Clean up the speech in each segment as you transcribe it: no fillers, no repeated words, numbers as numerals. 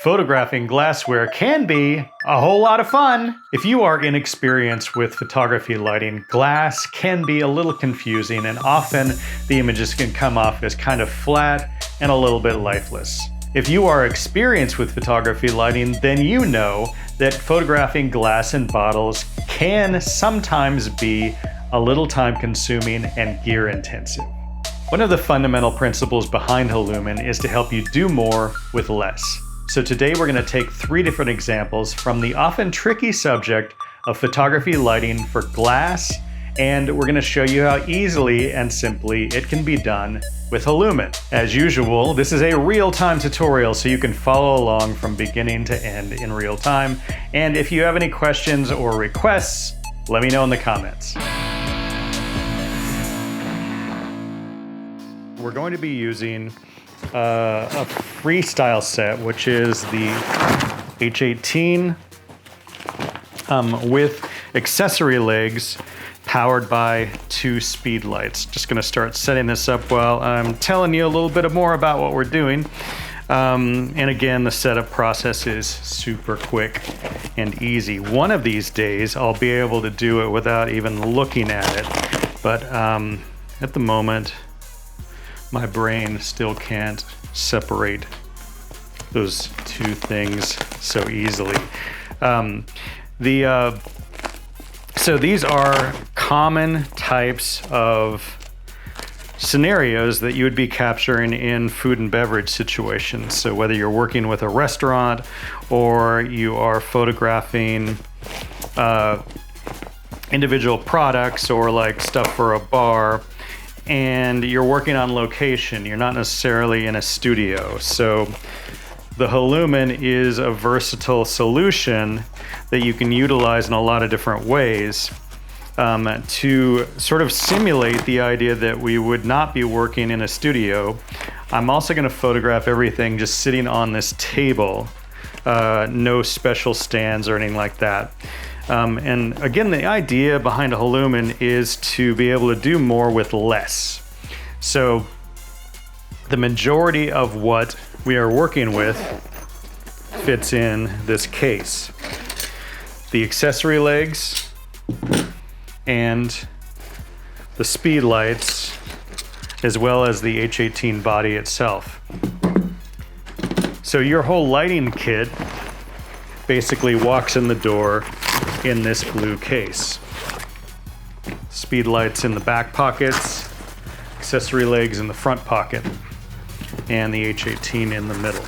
Photographing glassware can be a whole lot of fun. If you are inexperienced with photography lighting, glass can be a little confusing, and often the images can come off as kind of flat and a little bit lifeless. If you are experienced with photography lighting, then you know that photographing glass and bottles can sometimes be a little time consuming and gear intensive. One of the fundamental principles behind Halumin is to help you do more with less. So today we're going to take 3 different examples from the often tricky subject of photography lighting for glass, and we're going to show you how easily and simply it can be done with Halumin. As usual, this is a real-time tutorial, so you can follow along from beginning to end in real time. And if you have any questions or requests, let me know in the comments. We're going to be using a freestyle set, which is the H18 with accessory legs powered by 2 speed lights. Just gonna start setting this up while I'm telling you a little bit more about what we're doing. And again, the setup process is super quick and easy. One of these days, I'll be able to do it without even looking at it. But at the moment, my brain still can't separate those 2 things so easily. So these are common types of scenarios that you would be capturing in food and beverage situations. So whether you're working with a restaurant or you are photographing individual products or like stuff for a bar, and you're working on location, you're not necessarily in a studio. So the Halumin is a versatile solution that you can utilize in a lot of different ways to sort of simulate the idea that we would not be working in a studio. I'm also going to photograph everything just sitting on this table, no special stands or anything like that. And again, the idea behind a Halumin is to be able to do more with less. So the majority of what we are working with fits in this case. The accessory legs and the speed lights, as well as the H18 body itself. So your whole lighting kit basically walks in the door in this blue case. Speed lights in the back pockets, accessory legs in the front pocket, and the H18 in the middle.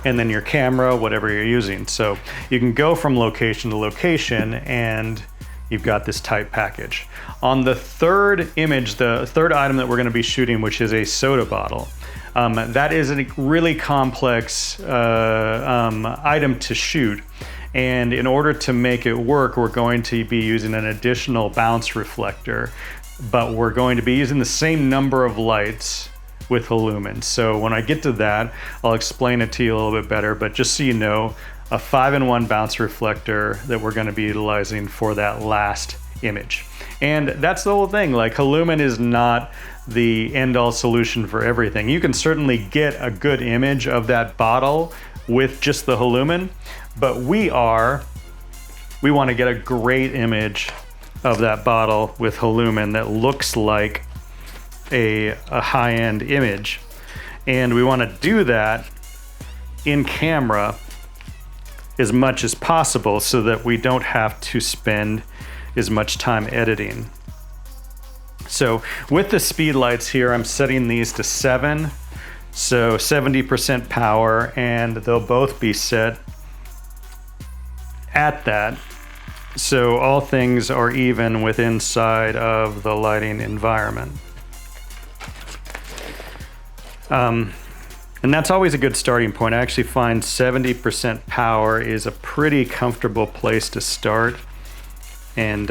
And then your camera, whatever you're using. So you can go from location to location and you've got this tight package. On the third image, the third item that we're going to be shooting, which is a soda bottle, that is a really complex item to shoot. And in order to make it work, we're going to be using an additional bounce reflector, but we're going to be using the same number of lights with Halumin. So when I get to that, I'll explain it to you a little bit better, but just so you know, a 5-in-1 bounce reflector that we're going to be utilizing for that last image. And that's the whole thing. Like, Halumin is not the end-all solution for everything. You can certainly get a good image of that bottle with just the Halumin, but we want to get a great image of that bottle with Halumin that looks like a high-end image. And we want to do that in camera as much as possible so that we don't have to spend as much time editing. So with the speed lights here, I'm setting these to 7, so 70% power, and they'll both be set at that. So all things are even with inside of the lighting environment. And that's always a good starting point. I actually find 70% power is a pretty comfortable place to start, and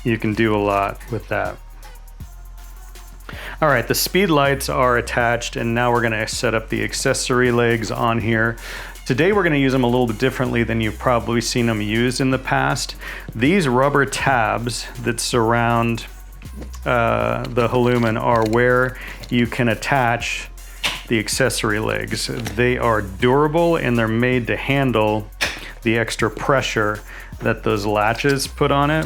you can do a lot with that. All right, the speed lights are attached, and now we're gonna set up the accessory legs on here. Today we're gonna use them a little bit differently than you've probably seen them used in the past. These rubber tabs that surround the Halumin are where you can attach the accessory legs. They are durable and they're made to handle the extra pressure that those latches put on it.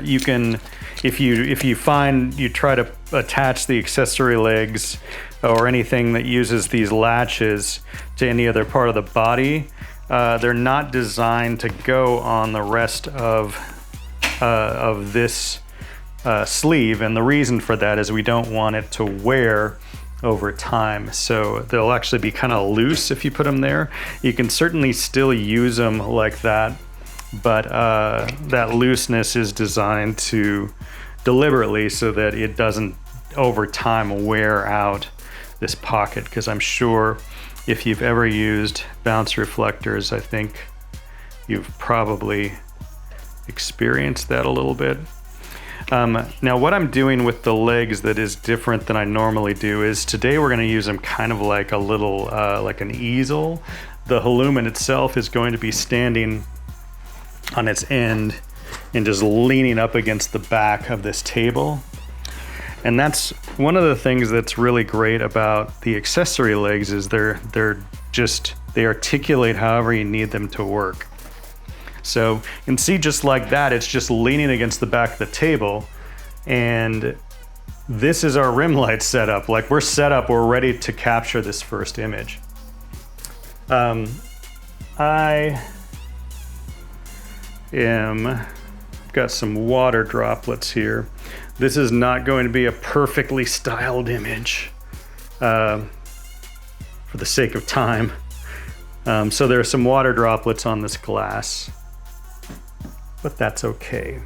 You can, if you find you try to attach the accessory legs or anything that uses these latches to any other part of the body, they're not designed to go on the rest of this sleeve, and the reason for that is we don't want it to wear over time. So they'll actually be kind of loose if you put them there. You can certainly still use them like that, but that looseness is designed to deliberately so that it doesn't over time wear out this pocket, because I'm sure if you've ever used bounce reflectors, I think you've probably experienced that a little bit. Now what I'm doing with the legs that is different than I normally do is today we're going to use them kind of like a little, like an easel. The Halumin itself is going to be standing on its end and just leaning up against the back of this table. And that's one of the things that's really great about the accessory legs is they articulate however you need them to work. So you can see just like that, it's just leaning against the back of the table. And this is our rim light setup. Like we're set up, we're ready to capture this first image. Got some water droplets here. This is not going to be a perfectly styled image for the sake of time. So there are some water droplets on this glass, but that's okay.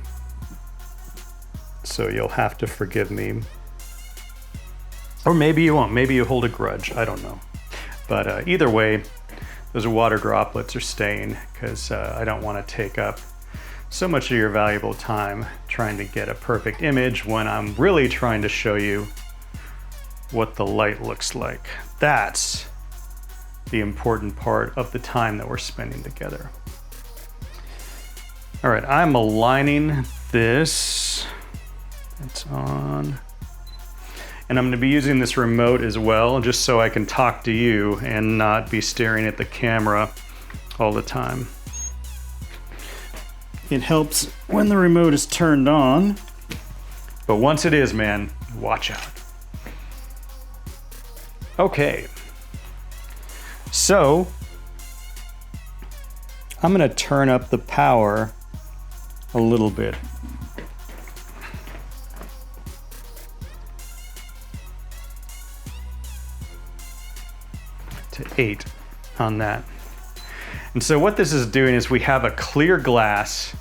So you'll have to forgive me. Or maybe you won't, maybe you hold a grudge, I don't know. But either way, those water droplets are staying because I don't want to take up so much of your valuable time trying to get a perfect image when I'm really trying to show you what the light looks like. That's the important part of the time that we're spending together. All right, I'm aligning this. It's on. And I'm going to be using this remote as well, just so I can talk to you and not be staring at the camera all the time. It helps when the remote is turned on, but once it is, man, watch out. Okay, so I'm going to turn up the power a little bit. To 8 on that. And so what this is doing is we have a clear glass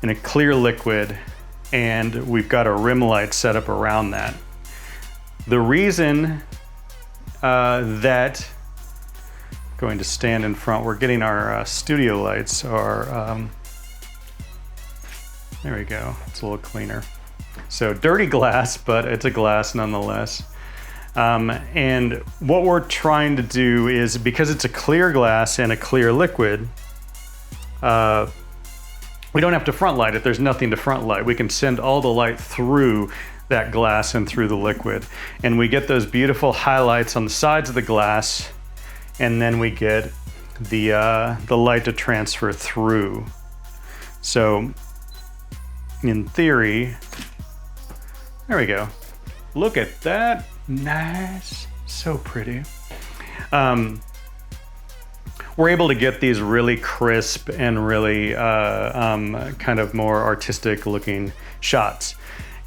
and a clear liquid, and we've got a rim light set up around that. The reason that going to stand in front, we're getting our studio lights are, there we go, it's a little cleaner. So dirty glass, but it's a glass nonetheless. And what we're trying to do is, because it's a clear glass and a clear liquid, we don't have to front light it. There's nothing to front light. We can send all the light through that glass and through the liquid. And we get those beautiful highlights on the sides of the glass, and then we get the light to transfer through. So in theory, there we go. Look at that. Nice, so pretty. We're able to get these really crisp and really kind of more artistic looking shots.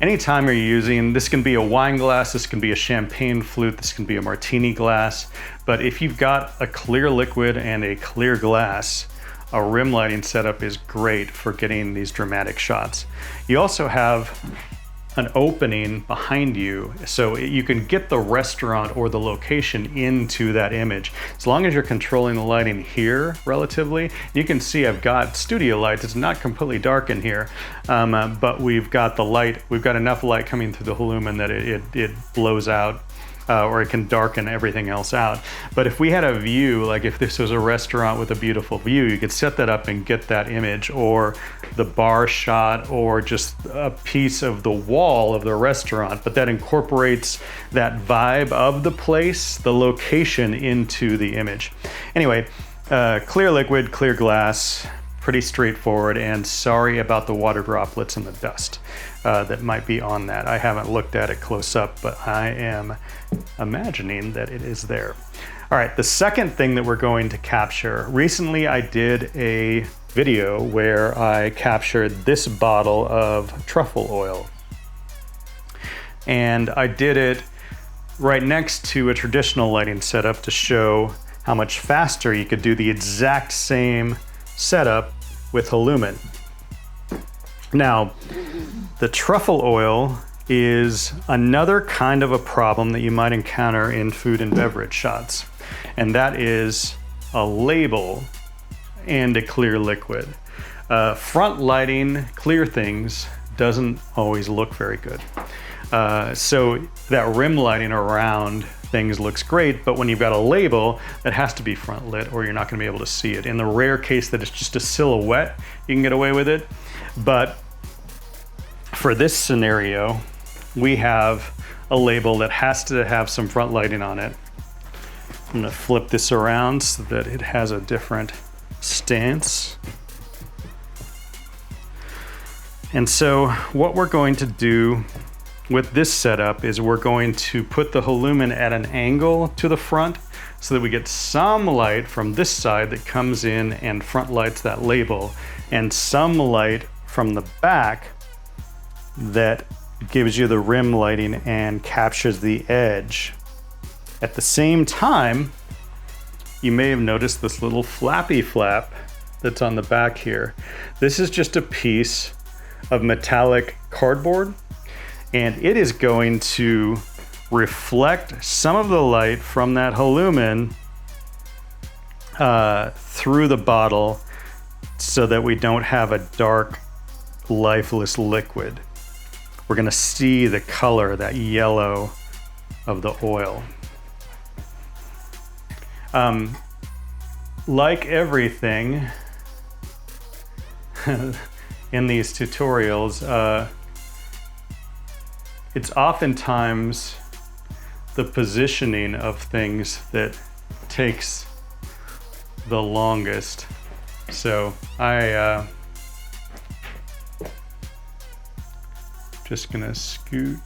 Anytime you're using, this can be a wine glass, this can be a champagne flute, this can be a martini glass, but if you've got a clear liquid and a clear glass, a rim lighting setup is great for getting these dramatic shots. You also have an opening behind you, so you can get the restaurant or the location into that image. As long as you're controlling the lighting here relatively, you can see I've got studio lights. It's not completely dark in here, but we've got the light, we've got enough light coming through the Halumin that it blows out or it can darken everything else out. But if we had a view, like if this was a restaurant with a beautiful view, you could set that up and get that image, or the bar shot, or just a piece of the wall of the restaurant, but that incorporates that vibe of the place, the location, into the image. Anyway, clear liquid, clear glass, pretty straightforward, and sorry about the water droplets and the dust that might be on that. I haven't looked at it close up, but I am imagining that it is there. All right, the second thing that we're going to capture, recently I did a video where I captured this bottle of truffle oil. And I did it right next to a traditional lighting setup to show how much faster you could do the exact same setup with Halumin. Now, the truffle oil is another kind of a problem that you might encounter in food and beverage shots, and that is a label and a clear liquid. Front lighting, clear things, doesn't always look very good. So that rim lighting around things looks great, but when you've got a label, that has to be front lit or you're not going to be able to see it. In the rare case that it's just a silhouette, you can get away with it. But for this scenario, we have a label that has to have some front lighting on it. I'm going to flip this around so that it has a different stance. And so what we're going to do with this setup is we're going to put the Halumin at an angle to the front so that we get some light from this side that comes in and front lights that label, and some light from the back that gives you the rim lighting and captures the edge. At the same time, you may have noticed this little flappy flap that's on the back here. This is just a piece of metallic cardboard, and it is going to reflect some of the light from that Halumin through the bottle so that we don't have a dark, lifeless liquid. We're going to see the color, that yellow of the oil. Like everything in these tutorials, it's oftentimes the positioning of things that takes the longest. So I just gonna scoot.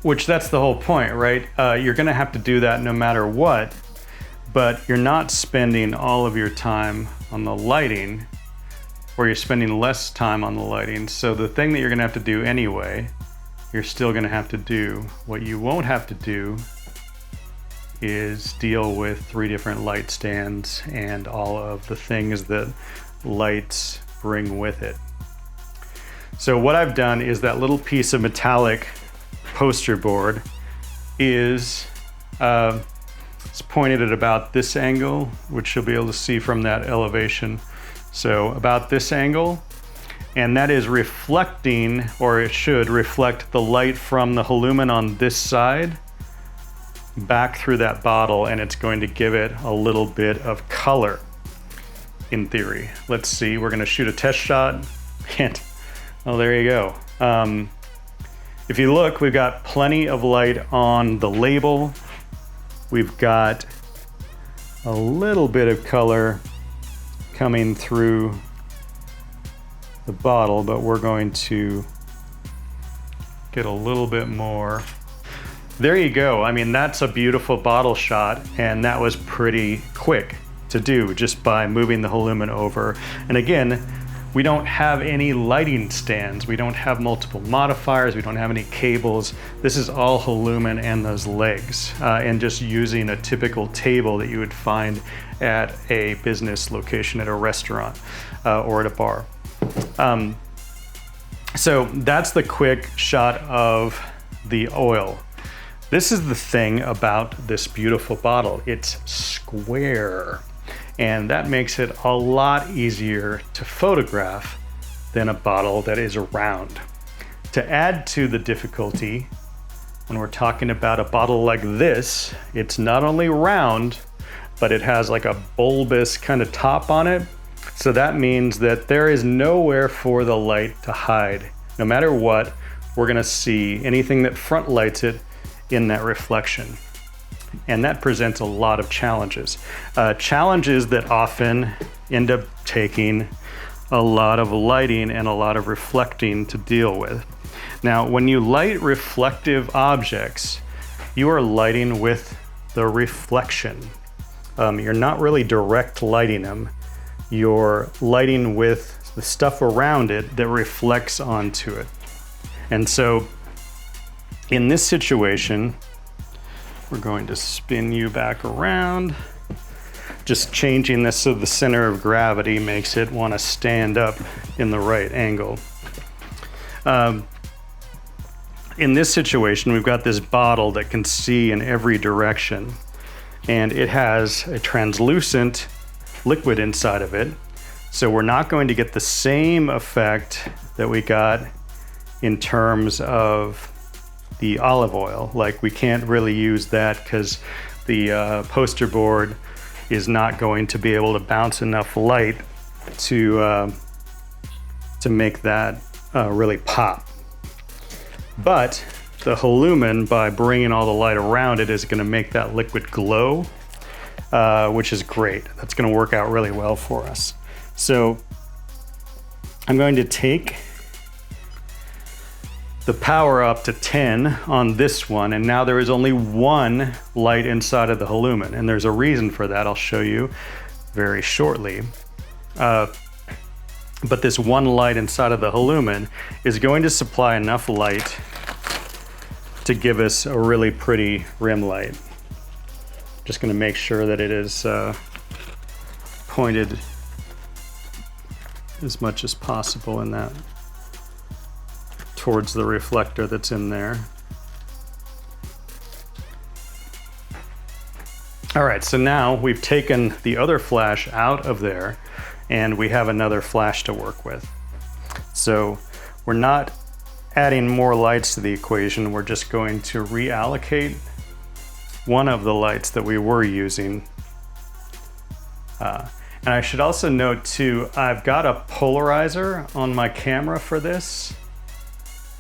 Which that's the whole point, right? You're gonna have to do that no matter what, but you're not spending all of your time on the lighting, or you're spending less time on the lighting. So the thing that you're gonna have to do anyway, you're still gonna have to do. What you won't have to do is deal with 3 different light stands and all of the things that lights bring with it. So what I've done is that little piece of metallic poster board is it's pointed at about this angle, which you'll be able to see from that elevation. So about this angle, and that is reflecting, or it should reflect, the light from the Halumin on this side back through that bottle, and it's going to give it a little bit of color in theory. Let's see, we're going to shoot a test shot, and oh, there you go. If you look, we've got plenty of light on the label. We've got a little bit of color coming through the bottle, but we're going to get a little bit more. There you go. I mean, that's a beautiful bottle shot, and that was pretty quick to do just by moving the Halumin over. And again, we don't have any lighting stands. We don't have multiple modifiers. We don't have any cables. This is all Halumin and those legs, and just using a typical table that you would find at a business location, at a restaurant, or at a bar. So that's the quick shot of the oil. This is the thing about this beautiful bottle. It's square. And that makes it a lot easier to photograph than a bottle that is round. To add to the difficulty, when we're talking about a bottle like this, it's not only round, but it has like a bulbous kind of top on it. So that means that there is nowhere for the light to hide. No matter what, we're gonna see anything that front lights it in that reflection. And that presents a lot of challenges. Challenges that often end up taking a lot of lighting and a lot of reflecting to deal with. Now, when you light reflective objects, you are lighting with the reflection. You're not really direct lighting them. You're lighting with the stuff around it that reflects onto it. And so in this situation, we're going to spin you back around. Just changing this so the center of gravity makes it want to stand up in the right angle. In this situation, we've got this bottle that can see in every direction, and it has a translucent liquid inside of it. So we're not going to get the same effect that we got in terms of the olive oil. Like, we can't really use that because the poster board is not going to be able to bounce enough light to make that really pop. But the Halumin, by bringing all the light around it, is going to make that liquid glow, which is great. That's going to work out really well for us. So I'm going to take the power up to 10 on this one, and now there is only one light inside of the Halumin, and there's a reason for that. I'll show you very shortly. But this one light inside of the Halumin is going to supply enough light to give us a really pretty rim light. Just going to make sure that it is pointed as much as possible in that towards the reflector that's in there. All right, so now we've taken the other flash out of there and we have another flash to work with. So we're not adding more lights to the equation, we're just going to reallocate one of the lights that we were using. And I should also note too, I've got a polarizer on my camera for this,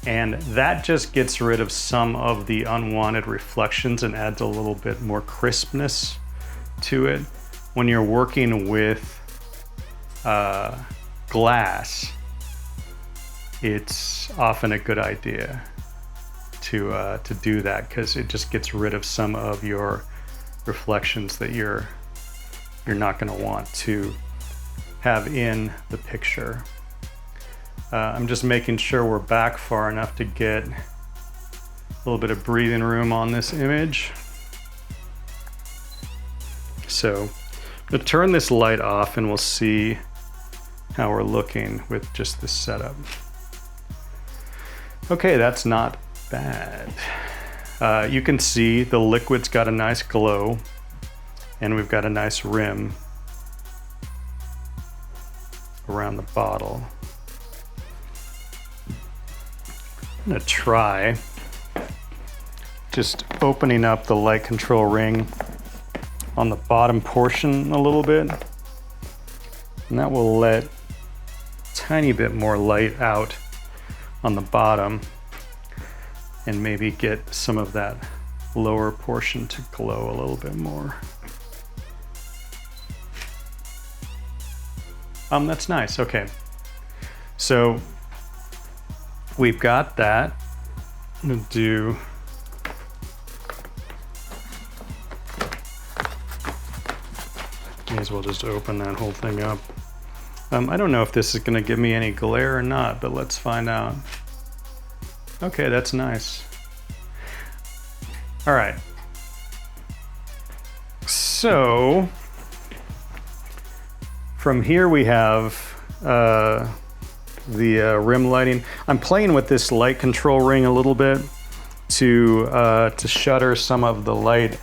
and that just gets rid of some of the unwanted reflections and adds a little bit more crispness to it. When you're working with glass, it's often a good idea to do that, because it just gets rid of some of your reflections that you're not going to want to have in the picture. I'm just making sure we're back far enough to get a little bit of breathing room on this image. So I'm going to turn this light off and we'll see how we're looking with just this setup. Okay, that's not bad. You can see the liquid's got a nice glow and we've got a nice rim around the bottle. I'm gonna try just opening up the light control ring on the bottom portion a little bit, and that will let a tiny bit more light out on the bottom and maybe get some of that lower portion to glow a little bit more. That's nice. Okay, so we've got that. I'm gonna do may as well just open that whole thing up. I don't know if this is gonna give me any glare or not, but let's find out. Okay, that's nice. All right. So from here we have the rim lighting. I'm playing with this light control ring a little bit to shutter some of the light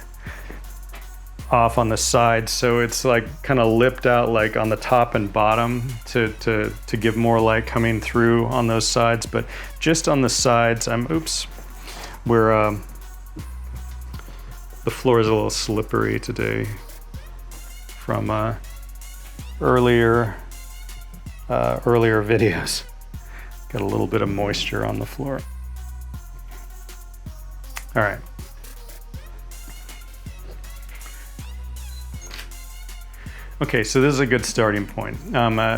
off on the sides, so it's like kind of lipped out like on the top and bottom to give more light coming through on those sides. But just on the sides, we're the floor is a little slippery today from earlier videos. Got a little bit of moisture on the floor. All right. Okay, so this is a good starting point.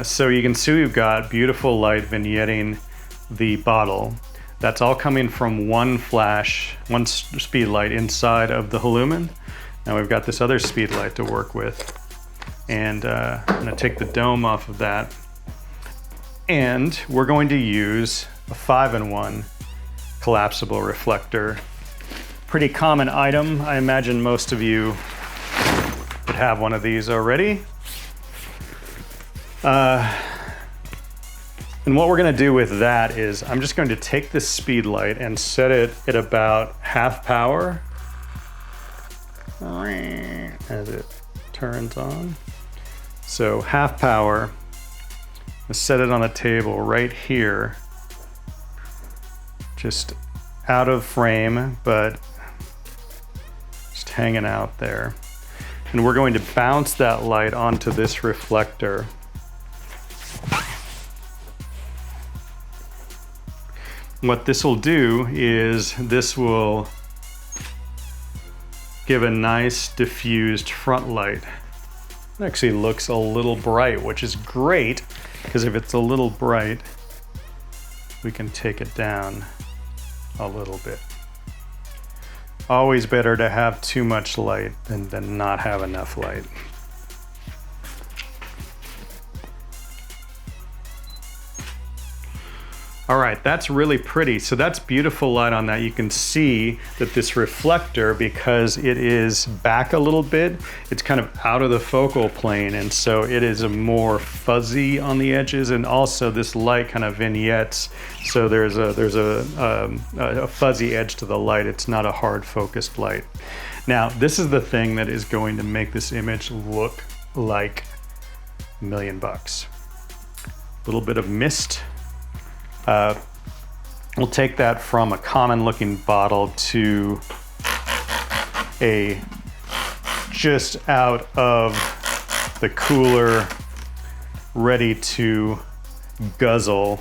So you can see we've got beautiful light vignetting the bottle. That's all coming from one flash, one speed light inside of the Halumin. Now we've got this other speed light to work with. And I'm gonna take the dome off of that. And we're going to use a 5-in-1 collapsible reflector. Pretty common item. I imagine most of you would have one of these already. And what we're gonna do with that is I'm just going to take this speed light and set it at about half power as it turns on. So half power, let's set it on a table right here, just out of frame, but just hanging out there. And we're going to bounce that light onto this reflector. What this will do is this will give a nice diffused front light. It actually looks a little bright, which is great, because if it's a little bright, we can take it down a little bit. Always better to have too much light than not have enough light. All right, that's really pretty. So that's beautiful light on that. You can see that this reflector, because it is back a little bit, it's kind of out of the focal plane, and so it is a more fuzzy on the edges, and also this light kind of vignettes, so there's a fuzzy edge to the light. It's not a hard focused light. Now, this is the thing that is going to make this image look like $1 million. A little bit of mist. We'll take that from a common looking bottle to a just out of the cooler, ready to guzzle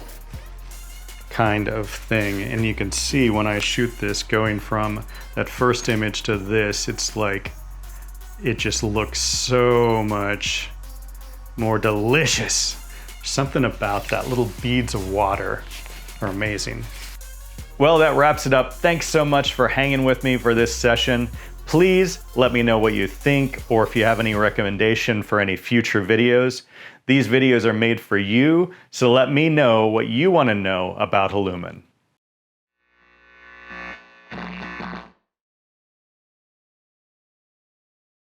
kind of thing. And you can see when I shoot this, going from that first image to this, it's like, it just looks so much more delicious. Something about that, little beads of water are amazing. Well, that wraps it up. Thanks so much for hanging with me for this session. Please let me know what you think, or if you have any recommendation for any future videos. These videos are made for you, so let me know what you want to know about Halumin.